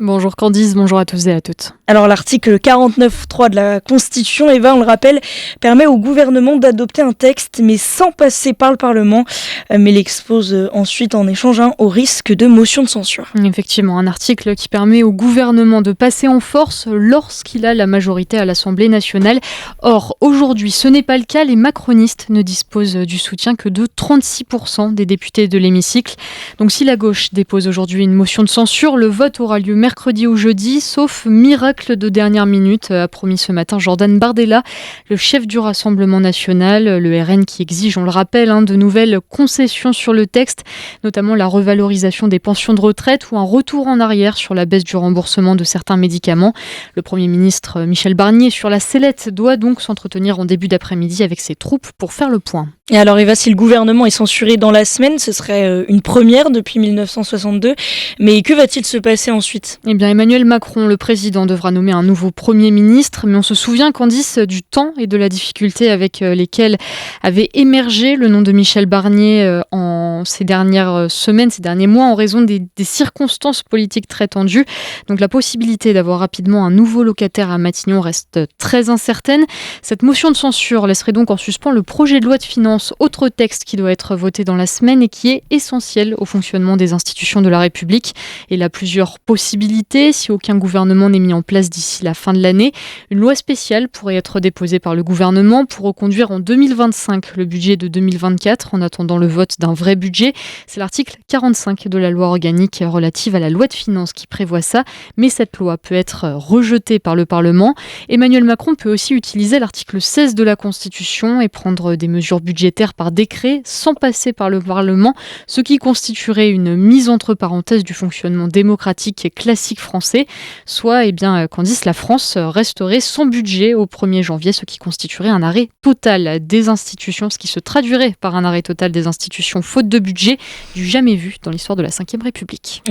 Bonjour Candice, bonjour à tous et à toutes. Alors l'article 49.3 de la Constitution, Eva, on le rappelle, permet au gouvernement d'adopter un texte, mais sans passer par le Parlement, mais l'expose ensuite en échange au risque de motion de censure. Effectivement, un article qui permet au gouvernement de passer en force lorsqu'il a la majorité à l'Assemblée nationale. Or, aujourd'hui, ce n'est pas le cas. Les macronistes ne disposent du soutien que de 36% des députés de l'hémicycle. Donc si la gauche dépose aujourd'hui une motion de censure, le vote aura lieu mercredi ou jeudi, sauf miracle de dernière minute, a promis ce matin Jordan Bardella, le chef du Rassemblement national, le RN qui exige, on le rappelle, de nouvelles concessions sur le texte, notamment la revalorisation des pensions de retraite ou un retour en arrière sur la baisse du remboursement de certains médicaments. Le Premier ministre Michel Barnier sur la sellette doit donc s'entretenir en début d'après-midi avec ses troupes pour faire le point. Et alors Eva, si le gouvernement est censuré dans la semaine, ce serait une première depuis 1962, mais que va-t-il se passer ensuite ? Eh bien, Emmanuel Macron, le président, devra nommer un nouveau Premier ministre, mais on se souvient, Candice, du temps et de la difficulté avec lesquels avait émergé le nom de Michel Barnier en ces dernières semaines, ces derniers mois, en raison des circonstances politiques très tendues. Donc la possibilité d'avoir rapidement un nouveau locataire à Matignon reste très incertaine. Cette motion de censure laisserait donc en suspens le projet de loi de finances, autre texte qui doit être voté dans la semaine et qui est essentiel au fonctionnement des institutions de la République. Il a plusieurs possibilités si aucun gouvernement n'est mis en place d'ici la fin de l'année. Une loi spéciale pourrait être déposée par le gouvernement pour reconduire en 2025 le budget de 2024 en attendant le vote d'un vrai budget. C'est l'article 45 de la loi organique relative à la loi de finances qui prévoit ça, mais cette loi peut être rejetée par le Parlement. Emmanuel Macron peut aussi utiliser l'article 16 de la Constitution et prendre des mesures budgétaires par décret sans passer par le Parlement, ce qui constituerait une mise entre parenthèses du fonctionnement démocratique et classique français. Soit, Candice, la France resterait sans budget au 1er janvier, ce qui constituerait un arrêt total des institutions, ce qui se traduirait par un arrêt total des institutions faute de budget, du jamais vu dans l'histoire de la Ve République.